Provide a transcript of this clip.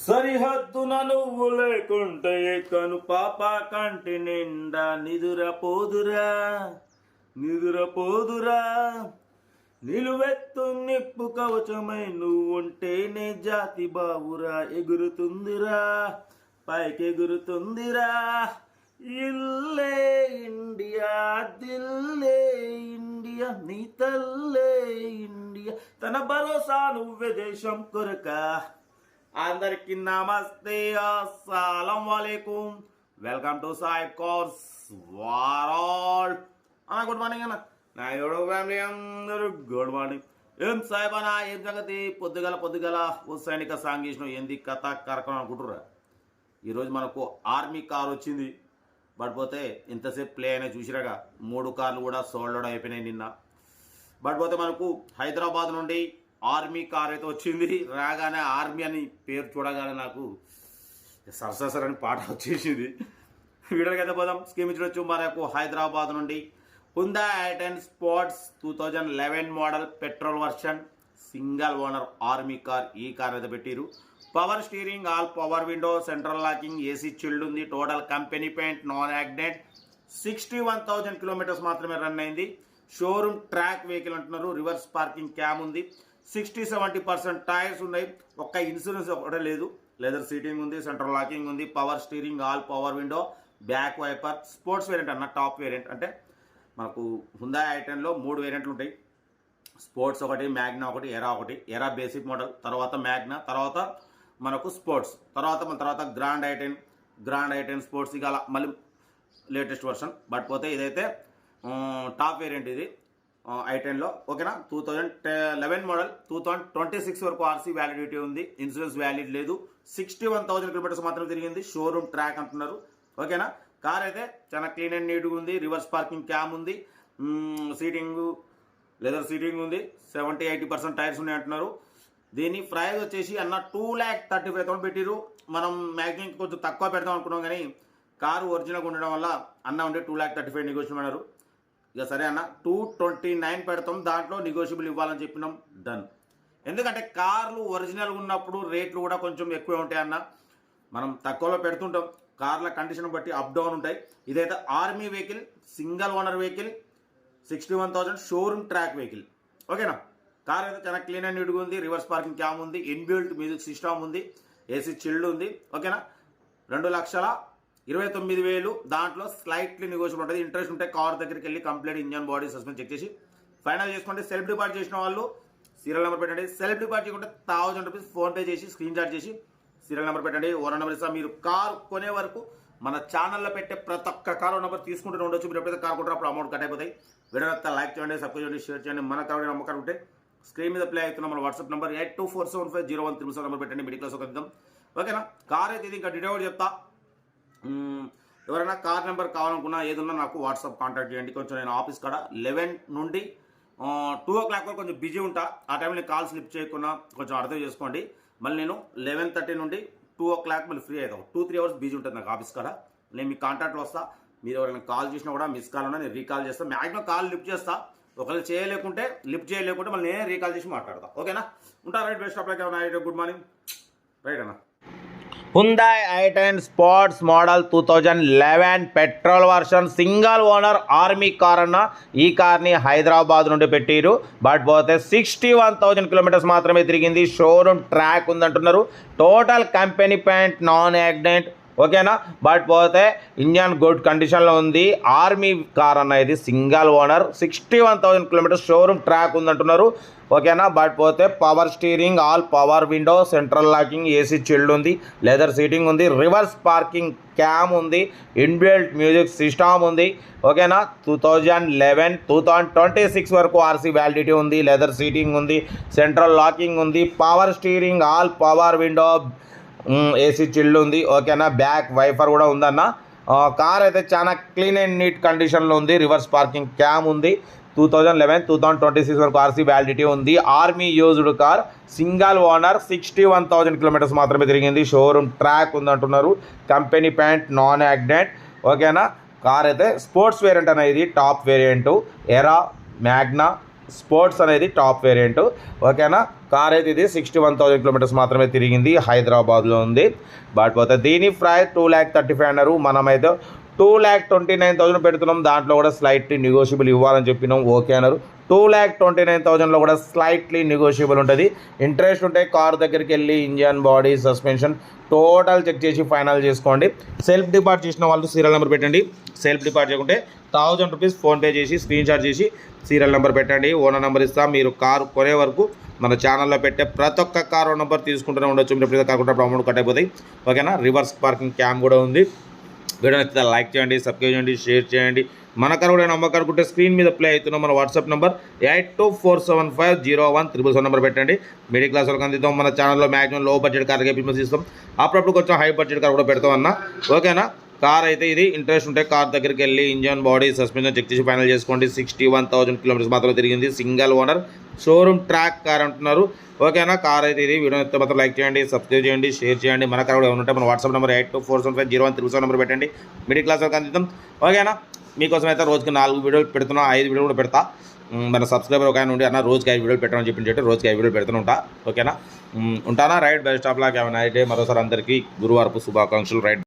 సరిహద్దున నువ్వు లేకుంటే కను పాప కంటి నిండా నిదురపోదురా నిదురపోదురా నిలువెత్తు నిప్పు కవచమై నువ్వుంటేనే జాతి బావురా ఎగురుతుందిరా పైకెగురుతుందిరా ఇల్లే ఇండియా దిల్లే ఇండియా నీ తల్లే ఇండియా తన భరోసా నువ్వే దేశం కొరక. అందరికి నమస్తే, అస్సలం వాలేకుం. వెల్కమ్ టు సాయిబ్ కోర్స్ వారాల్ అన్న. గుడ్ మార్నింగ్ అన్న. నా ఎవడో ఫ్యామిలీ అందరూ గుడ్ మార్నింగ్. ఏం సాయిబ్ అన్న, ఏం సంగతి? పొద్దుగల ఓ సైనిక సాంగ్ చేసిన ఏంది కథ కార్యక్రమం అనుకుంటుర్రా? ఈరోజు మనకు ఆర్మీ కార్ వచ్చింది. బట్ పోతే ఇంతసేపు ప్లే అయినా చూసిరాగా 3 కార్లు కూడా సోల్డ్ అయిపోయినాయి నిన్న. బట్ పోతే మనకు హైదరాబాద్ నుండి ఆర్మీ కార్ అయితే వచ్చింది. రాగానే ఆర్మీ అని పేరు చూడగానే నాకు సరసర అని పాట వచ్చేసింది. వీడియోకి అయితే పోదాం. స్కీమ్ ఇచ్చొచ్చు. మనకు హైదరాబాద్ నుండి Hyundai i10 sports 2011 model petrol version single owner army car. ఈ కార్ అయితే పెట్టిరు. Power steering, all power window, central locking, AC chilled ఉంది. Total company paint, non accident. 61,000 kilometres మాత్రమే రన్ అయింది. షోరూమ్ ట్రాక్ వెహికల్ అంటున్నారు. రివర్స్ పార్కింగ్ క్యామ్ ఉంది. 60-70% tyres ఉన్నాయి. ఒక్క ఇన్సూరెన్స్ ఒకటే లేదు. లెదర్ సీటింగ్ ఉంది, సెంట్రల్ లాకింగ్ ఉంది, power steering, all power window, back wiper. Sports variant అన్న, టాప్ వేరియంట్. అంటే మనకు హుందాయ్ i10లో 3 వేరియంట్లు ఉంటాయి. స్పోర్ట్స్ ఒకటి, మ్యాగ్నా ఒకటి, ఎరా ఒకటి. ఎరా బేసిక్ మోడల్, తర్వాత మ్యాగ్నా, తర్వాత మనకు స్పోర్ట్స్, తర్వాత గ్రాండ్ i10 స్పోర్ట్స్. ఇక అలా మళ్ళీ లేటెస్ట్ వర్షన్. బట్ పోతే ఇదైతే టాప్ వేరియంట్. ఇది i10లో ఓకేనా. 2011 మోడల్, 2026 వరకు ఆర్సీ వ్యాలిడిటీ ఉంది. ఇన్సూరెన్స్ వ్యాలిడ్ లేదు. 61,000 కిలోమీటర్స్ మాత్రం తిరిగింది. షోరూమ్ ట్రాక్ అంటున్నారు ఓకేనా. కార్ అయితే చాలా క్లీన్ అండ్ నీట్గా ఉంది. రివర్స్ పార్కింగ్ క్యామ్ ఉంది. సీటింగ్ లెదర్ సీటింగ్ ఉంది. 70-80% టైర్స్ ఉన్నాయి అంటున్నారు. దీని ప్రైస్ వచ్చేసి అన్న 2,35,000 పెట్టిరు. మనం మ్యాక్సిమం కొంచెం తక్కువ పెడదాం అనుకున్నాం, కానీ కారు ఒరిజినల్గా ఉండడం వల్ల అన్న ఉండే 2,35,000 నెగోషియబుల్ అన్నారు. ఇక సరే అన్న 229 పెడతాం, దాంట్లో నెగోషియబుల్ ఇవ్వాలని చెప్పినాం. డన్. ఎందుకంటే కార్లు ఒరిజినల్ ఉన్నప్పుడు రేట్లు కూడా కొంచెం ఎక్కువే ఉంటాయి అన్న. మనం తక్కువలో పెడుతుంటాం. కార్ల కండిషన్ బట్టి అప్ డౌన్ ఉంటాయి. ఇదైతే army vehicle, single owner vehicle, 61,000 showroom track vehicle ఓకేనా. కార్ అయితే చాలా క్లీన్ అండ్ నీట్గా ఉంది. రివర్స్ పార్కింగ్ క్యామ్ ఉంది. ఇన్బిల్ట్ మ్యూజిక్ సిస్టమ్ ఉంది. ఏసీ చిల్డ్ ఉంది ఓకేనా. 2,29,000. దాంట్లో స్లైట్లీ నెగోషియబుల్ ఉంటుంది. ఇంట్రెస్ట్ ఉంటే కార్ దగ్గరికి వెళ్ళి complete engine, body, suspense check చేసి ఫైనల్ చేసుకోండి. సెల్ఫ్ డిపార్ట్ చేసిన వాళ్ళు సీరియల్ నెంబర్ పెట్టండి. సెల్ఫ్ డిపార్ట్ చేయకుంటే 1,000 రూపీస్ ఫోన్పే చేసి స్క్రీన్ షాట్ చేసి సీరియల్ నెంబర్ పెట్టండి. ఓనర్ నెంబర్ ఇస్తా. మీరు కార్ కొనే వరకు మన ఛానల్లో పెట్టే ప్రతి ఒక్క కార్ నెంబర్ తీసుకుంటూ ఉండొచ్చు. మీరు ఎప్పుడైతే కార్ కొంటారో అప్పుడు అమౌంట్ కట్ అయిపోతాయి. వీడియో లైక్ చేయండి, సబ్స్క్రైబ్ చేయండి, షేర్ చేయండి. మన కార్ నమ్మకాలు ఉంటే స్క్రీన్ మీద ప్లే అవుతున్న మన వాట్సాప్ నెంబర్ 82475013 నెంబర్ పెట్టండి. మిడిల్ క్లాస్ ఒక ఇద్దాం ఓకేనా. కార్ అయితే ఇది ఇంకా డీటెయిల్ చెప్తా. ఎవరైనా కార్ నెంబర్ కావాలనుకున్నా ఏదన్నా నాకు వాట్సాప్ కాంటాక్ట్ చేయండి. కొంచెం నేను ఆఫీస్ కాడ 11 నుండి 2 o'clock వరకు కొంచెం బిజీ ఉంటా. ఆ టైంలో కాల్ స్లిప్ చేయకుండా కొంచెం అర్థం చేసుకోండి. మళ్ళీ నేను 11:30 నుండి 2 o'clock మళ్ళీ ఫ్రీ అవుతాం. 2-3 hours బిజీ ఉంటుంది నాకు ఆఫీస్ కాడ. నేను మీ కాంటాక్ట్లో వస్తా. మీరు ఎవరైనా కాల్ చేసినా కూడా మిస్ కాల్ ఉన్నా నేను రీకాల్ చేస్తాను. మ్యాక్సిమం కాల్ లిఫ్ట్ చేస్తా. ఒకవేళ లిఫ్ట్ చేయలేకుంటే మళ్ళీ నేనే రీకాల్ చేసి మాట్లాడతా ఓకేనా. ఉంటా. Right. Best of luck. Good morning. Right అన్న. Hyundai i10 sports model 2011 petrol version single owner army car అన్న. ఈ కార్ని హైదరాబాద్ నుండి పెట్టిరు. బట్ పోతే 61,000 కిలోమీటర్స్ మాత్రమే తిరిగింది. షోరూమ్ ట్రాక్ ఉందంటున్నారు. Total company paint, non accident ఓకేనా. బట్ పోతే ఇంజన్ గుడ్ కండిషన్లో ఉంది. ఆర్మీ కార్ అన్న. ఇది single owner, 61,000 kilometres, showroom track ఉందంటున్నారు ఓకేనా. బట్ పోతే power steering, all power window, central locking, AC chilled ఉంది, లెదర్ సీటింగ్ ఉంది, రివర్స్ పార్కింగ్ క్యామ్ ఉంది, ఇన్బిల్ట్ మ్యూజిక్ సిస్టమ్ ఉంది ఓకేనా. 2011, 2026 వరకు ఆర్సీ వ్యాలిడిటీ ఉంది. లెదర్ సీటింగ్ ఉంది, సెంట్రల్ లాకింగ్ ఉంది, power steering, all power window, AC chilled ఉంది ఓకేనా. బ్యాక్ వైఫర్ కూడా ఉందన్న. కార్ అయితే చాలా క్లీన్ అండ్ నీట్ కండిషన్లో ఉంది. రివర్స్ పార్కింగ్ క్యామ్ ఉంది. 2011, 2026 వరకు ఆర్సీ వ్యాలిడిటీ ఉంది. Army used car, single owner, 61,000 kilometres మాత్రమే తిరిగింది. షోరూమ్ ట్రాక్ ఉందంటున్నారు. కంపెనీ ప్యాంట్, నాన్ యాక్సిడెంట్ ఓకేనా. కార్ అయితే స్పోర్ట్స్ వేరియంట్ అనేది టాప్ వేరియంట్. ఎరా, మ్యాగ్నా, స్పోర్ట్స్ అనేది టాప్ వేరియంట్. ఓకేనా, కార్ అయితే ఇది 61,000 కిలోమీటర్స్ మాత్రమే తిరిగింది, హైదరాబాద్లో ఉంది. బట్ పోతే దీని ప్రైస్ 2,35,000 అన్నారు. మనమైతే 2,29,000 పెడుతున్నాం. దాంట్లో కూడా స్లైట్లీ నెగోషియబుల్ ఇవ్వాలని చెప్పినాం. ఓకే అన్నారు. 2,29,000లో కూడా స్లైట్లీ నెగోషియబుల్ ఉంటుంది. ఇంట్రెస్ట్ ఉంటే కార్ దగ్గరికి వెళ్ళి engine, body, suspension total check చేసి ఫైనల్ చేసుకోండి. సెల్ఫ్ డిపార్ట్ చేసిన వాళ్ళు సీరియల్ నెంబర్ పెట్టండి. సెల్ఫ్ డిపార్ట్ చేయకుంటే 1000 రూపీస్ ఫోన్పే చేసి స్క్రీన్ షాట్ చేసి సీరియల్ నెంబర్ పెట్టండి. ఓనర్ నెంబర్ ఇస్తాం. మీరు కారు కొనే వరకు మన ఛానల్లో పెట్టే ప్రతి ఒక్క కారు నెంబర్ తీసుకుంటూనే ఉండొచ్చు. మీరు ఎప్పుడైతే కాకుండా అమౌంట్ కట్ అయిపోతాయి. ఓకేనా, రివర్స్ పార్కింగ్ క్యామ్ కూడా ఉంది. వీడియో నచ్చితే లైక్ చేయండి, సబ్స్క్రైబ్ చేయండి, షేర్ చేయండి. మన కారు కూడా నమ్మకం అనుకుంటే స్క్రీన్ మీద ప్లే అవుతున్న మన వాట్సాప్ నెంబర్ 8247501777 నెంబర్ పెట్టండి. మిడిల్ క్లాస్ వాళ్ళకి అందిద్దాం. మన ఛానల్లో మ్యాక్సిమం లో బడ్జెట్ కార్కి బిజినెస్ ఇస్తాం. అప్పుడప్పుడు కొంచెం హై బడ్జెట్ కార్ కూడా పెడతాం అన్న. ఓకేనా, కార్ అయితే ఇది ఇంట్రెస్ట్ ఉంటే కార్ దగ్గరికి వెళ్ళి ఇంజన్, బాడీ, సస్పెన్షన్ చెక్ చేసి ఫైనల్ చేసుకోండి. 61,000 కిలోమీటర్స్ మాత్రమే తిరిగింది. Single owner showroom track car అంటున్నారు. ఓకేనా, కార్ అయితే ఇది. వీడియో అయితే మాత్రం లైక్ చేయండి, సబ్స్క్రైబ్ చేయండి, షేర్ చేయండి. మన కార్ కూడా ఏమైనా ఉంటే మన వాట్సాప్ నెంబర్ 8247501777 నెంబర్ పెట్టండి. మిడిల్ క్లాస్ వాళ్ళకి అందిద్దాం. ఓకేనా, మీకోసం అయితే రోజుకి 4 వీడియోలు పెడుతున్నా, 5 వీడియోలు కూడా పెడతా. మన సబ్స్క్రైబర్ ఒక ఆయన ఉండి అన్న రోజుకి 5 వీడియోలు పెట్టమని చెప్పింటే రోజుకి 5 వీడియోలు పెడుతూ ఉంటా. ఓకేనా, ఉంటానా. Right, best of luck, have a nice day. మరోసారి అందరికీ గురువారపు శుభాకాంక్షలు. రైట్.